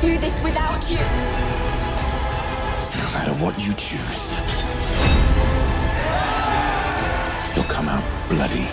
do this without you. No matter what you choose, you'll come out bloody.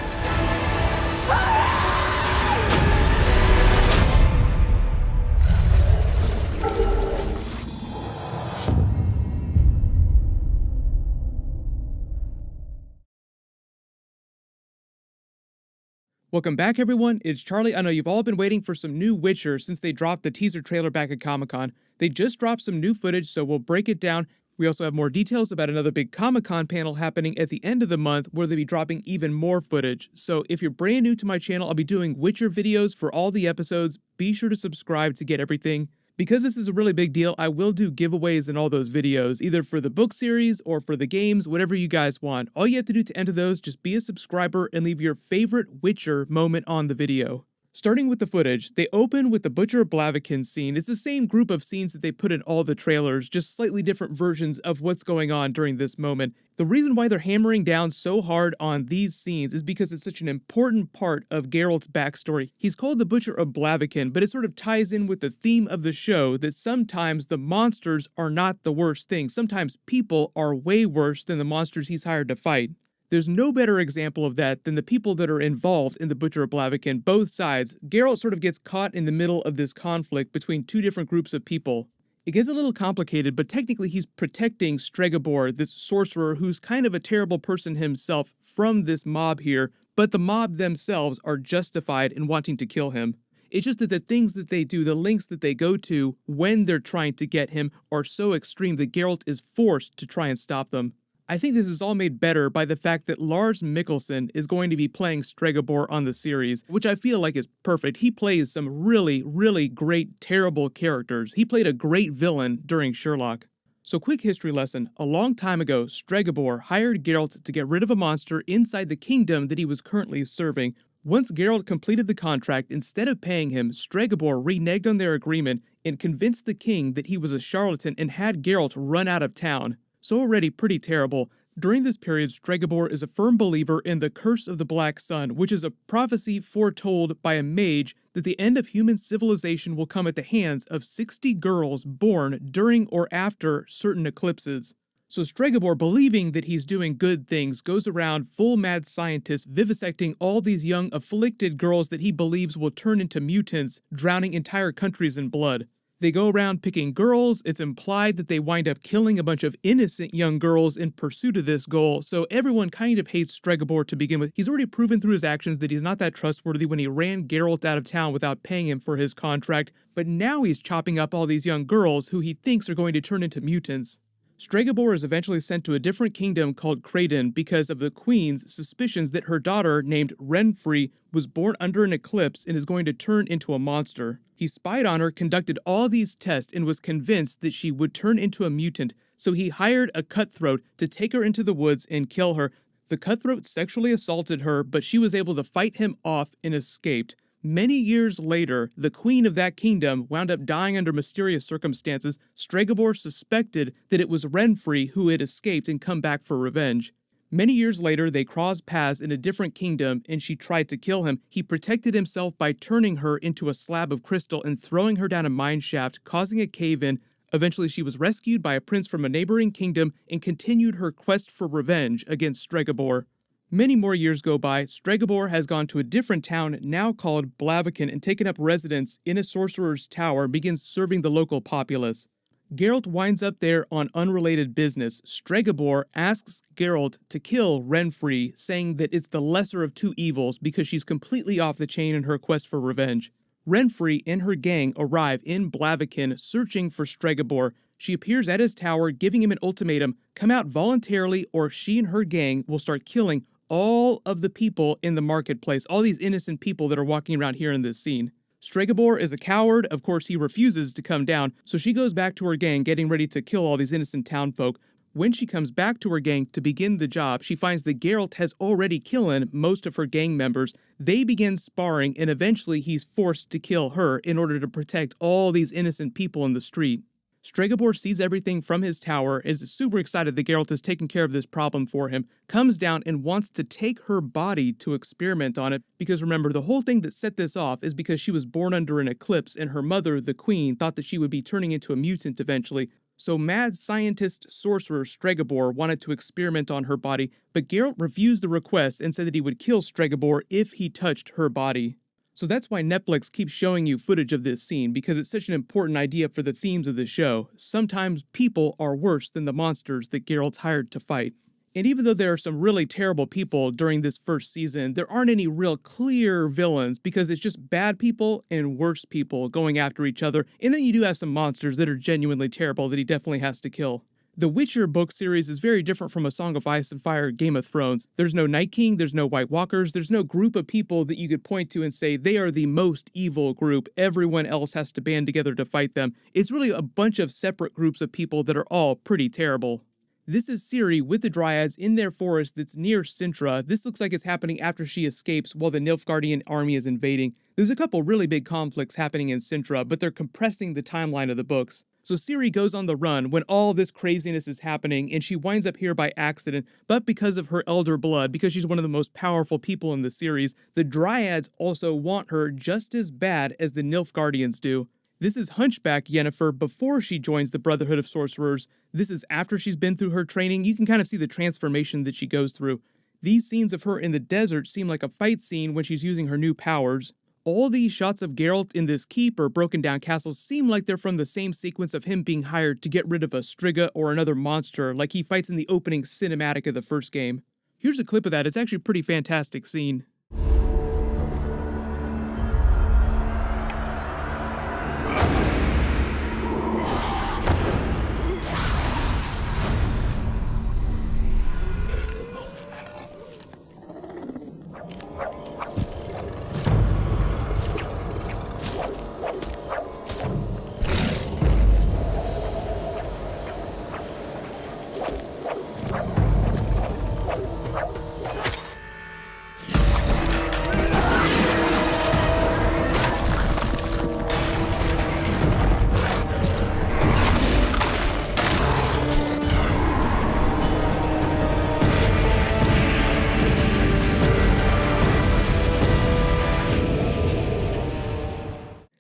Welcome back, everyone. It's Charlie. I know you've all been waiting for some new Witcher since they dropped the teaser trailer back at Comic-Con. They just dropped some new footage, so we'll break it down. We also have more details about another big Comic-Con panel happening at the end of the month where they'll be dropping even more footage. So if you're brand new to my channel, I'll be doing Witcher videos for all the episodes. Be sure to subscribe to get everything. Because this is a really big deal, I will do giveaways in all those videos, either for the book series or for the games, whatever you guys want. All you have to do to enter those, just be a subscriber and leave your favorite Witcher moment on the video. Starting with the footage, they open with the Butcher of Blaviken scene. It's the same group of scenes that they put in all the trailers, just slightly different versions of what's going on during this moment. The reason why they're hammering down so hard on these scenes is because it's such an important part of Geralt's backstory. He's called the Butcher of Blaviken, but it sort of ties in with the theme of the show that sometimes the monsters are not the worst thing. Sometimes people are way worse than the monsters he's hired to fight. There's no better example of that than the people that are involved in the Butcher of Blaviken, both sides. Geralt sort of gets caught in the middle of this conflict between two different groups of people. It gets a little complicated, but technically he's protecting Stregobor, this sorcerer who's kind of a terrible person himself, from this mob here, but the mob themselves are justified in wanting to kill him. It's just that the things that they do, the lengths that they go to when they're trying to get him are so extreme that Geralt is forced to try and stop them. I think this is all made better by the fact that Lars Mikkelsen is going to be playing Stregobor on the series, which I feel like is perfect. He plays some really, really great, terrible characters. He played a great villain during Sherlock. So quick history lesson. A long time ago, Stregobor hired Geralt to get rid of a monster inside the kingdom that he was currently serving. Once Geralt completed the contract, instead of paying him, Stregobor reneged on their agreement and convinced the king that he was a charlatan and had Geralt run out of town. So already pretty terrible. During this period, Stregobor is a firm believer in the Curse of the Black Sun, which is a prophecy foretold by a mage that the end of human civilization will come at the hands of 60 girls born during or after certain eclipses. So Stregobor, believing that he's doing good things, goes around full mad scientist vivisecting all these young afflicted girls that he believes will turn into mutants, drowning entire countries in blood. They go around picking girls. It's implied that they wind up killing a bunch of innocent young girls in pursuit of this goal, so everyone kind of hates Stregobor to begin with. He's already proven through his actions that he's not that trustworthy when he ran Geralt out of town without paying him for his contract, but now he's chopping up all these young girls who he thinks are going to turn into mutants. Stregobor is eventually sent to a different kingdom called Creighton because of the queen's suspicions that her daughter, named Renfri, was born under an eclipse and is going to turn into a monster. He spied on her, conducted all these tests, and was convinced that she would turn into a mutant, so he hired a cutthroat to take her into the woods and kill her. The cutthroat sexually assaulted her, but she was able to fight him off and escaped. Many years later, the queen of that kingdom wound up dying under mysterious circumstances. Stregobor suspected that it was Renfri who had escaped and come back for revenge. Many years later, they crossed paths in a different kingdom, and she tried to kill him. He protected himself by turning her into a slab of crystal and throwing her down a mine shaft, causing a cave-in. Eventually, she was rescued by a prince from a neighboring kingdom and continued her quest for revenge against Stregobor. Many more years go by. Stregobor has gone to a different town, now called Blaviken, and taken up residence in a sorcerer's tower and begins serving the local populace. Geralt winds up there on unrelated business. Stregobor asks Geralt to kill Renfri, saying that it's the lesser of two evils because she's completely off the chain in her quest for revenge. Renfri and her gang arrive in Blaviken searching for Stregobor. She appears at his tower, giving him an ultimatum: come out voluntarily or she and her gang will start killing all of the people in the marketplace, all these innocent people that are walking around here in this scene. Stregobor is a coward. Of course, he refuses to come down, so she goes back to her gang, getting ready to kill all these innocent townfolk. When she comes back to her gang to begin the job, she finds that Geralt has already killed most of her gang members. They begin sparring, and eventually he's forced to kill her in order to protect all these innocent people in the street. Stregobor sees everything from his tower, is super excited that Geralt is taking care of this problem for him, comes down and wants to take her body to experiment on it, because remember, the whole thing that set this off is because she was born under an eclipse and her mother, the queen, thought that she would be turning into a mutant eventually. So mad scientist sorcerer Stregobor wanted to experiment on her body, but Geralt refused the request and said that he would kill Stregobor if he touched her body. So that's why Netflix keeps showing you footage of this scene, because it's such an important idea for the themes of the show. Sometimes people are worse than the monsters that Geralt's hired to fight. And even though there are some really terrible people during this first season, there aren't any real clear villains, because it's just bad people and worse people going after each other, and then you do have some monsters that are genuinely terrible that he definitely has to kill. The Witcher book series is very different from A Song of Ice and Fire, Game of Thrones. There's no Night King, there's no White Walkers, there's no group of people that you could point to and say they are the most evil group, everyone else has to band together to fight them. It's really a bunch of separate groups of people that are all pretty terrible. This is Ciri with the Dryads in their forest that's near Sintra. This looks like it's happening after she escapes while the Nilfgaardian army is invading. There's a couple really big conflicts happening in Sintra, but they're compressing the timeline of the books. So Ciri goes on the run when all this craziness is happening, and she winds up here by accident, but because of her elder blood, because she's one of the most powerful people in the series, the Dryads also want her just as bad as the Nilfgaardians do. This is Hunchback Yennefer before she joins the Brotherhood of Sorcerers. This is after she's been through her training. You can kind of see the transformation that she goes through. These scenes of her in the desert seem like a fight scene when she's using her new powers. All these shots of Geralt in this keep or broken down castle seem like they're from the same sequence of him being hired to get rid of a Striga or another monster like he fights in the opening cinematic of the first game. Here's a clip of that. It's actually a pretty fantastic scene.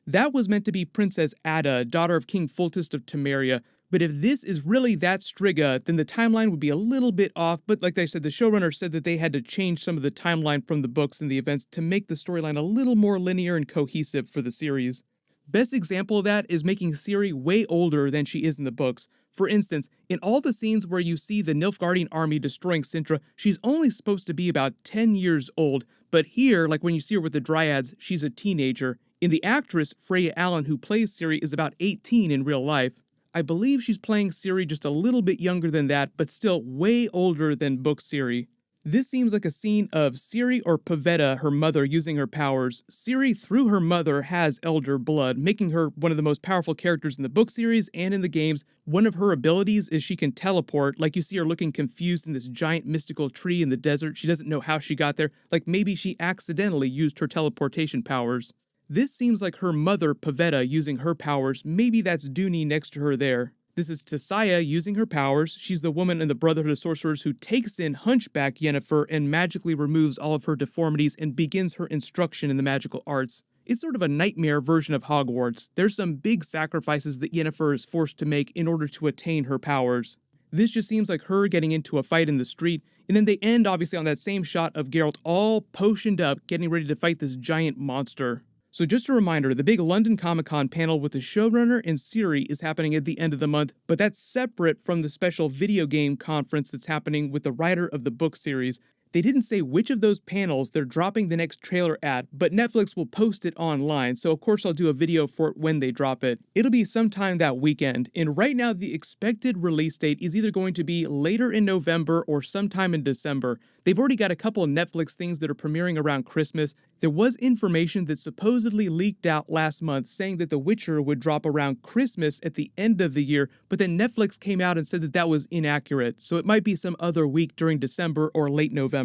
That was meant to be Princess Ada, daughter of King Foltest of Temeria, but if this is really that Striga, then the timeline would be a little bit off, but like I said, the showrunner said that they had to change some of the timeline from the books and the events to make the storyline a little more linear and cohesive for the series. Best example of that is making Ciri way older than she is in the books. For instance, in all the scenes where you see the Nilfgaardian army destroying Sintra, she's only supposed to be about 10 years old, but here, like when you see her with the Dryads, she's a teenager. In the actress, Freya Allen, who plays Ciri, is about 18 in real life. I believe she's playing Ciri just a little bit younger than that, but still way older than book Ciri. This seems like a scene of Ciri or Pavetta, her mother, using her powers. Ciri, through her mother, has elder blood, making her one of the most powerful characters in the book series and in the games. One of her abilities is she can teleport, like you see her looking confused in this giant mystical tree in the desert. She doesn't know how she got there, like maybe she accidentally used her teleportation powers. This seems like her mother, Pavetta, using her powers. Maybe that's Dooney next to her there. This is Tissaia using her powers. She's the woman in the Brotherhood of Sorcerers who takes in Hunchback Yennefer and magically removes all of her deformities and begins her instruction in the magical arts. It's sort of a nightmare version of Hogwarts. There's some big sacrifices that Yennefer is forced to make in order to attain her powers. This just seems like her getting into a fight in the street, and then they end obviously on that same shot of Geralt all potioned up, getting ready to fight this giant monster. So just a reminder, the big London Comic-Con panel with the showrunner and Ciri is happening at the end of the month, but that's separate from the special video game conference that's happening with the writer of the book series. They didn't say which of those panels they're dropping the next trailer at, but Netflix will post it online, so of course I'll do a video for it when they drop it. It'll be sometime that weekend, and right now the expected release date is either going to be later in November or sometime in December. They've already got a couple of Netflix things that are premiering around Christmas. There was information that supposedly leaked out last month saying that The Witcher would drop around Christmas at the end of the year, but then Netflix came out and said that that was inaccurate, so it might be some other week during December or late November.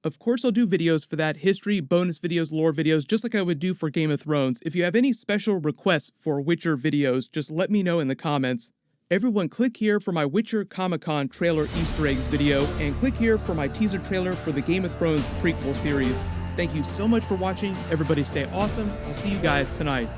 Of course, I'll do videos for that, history, bonus videos, lore videos, just like I would do for Game of Thrones. If you have any special requests for Witcher videos, just let me know in the comments. Everyone click here for my Witcher Comic-Con trailer Easter eggs video, and click here for my teaser trailer for the Game of Thrones prequel series. Thank you so much for watching. Everybody stay awesome. I'll see you guys tonight.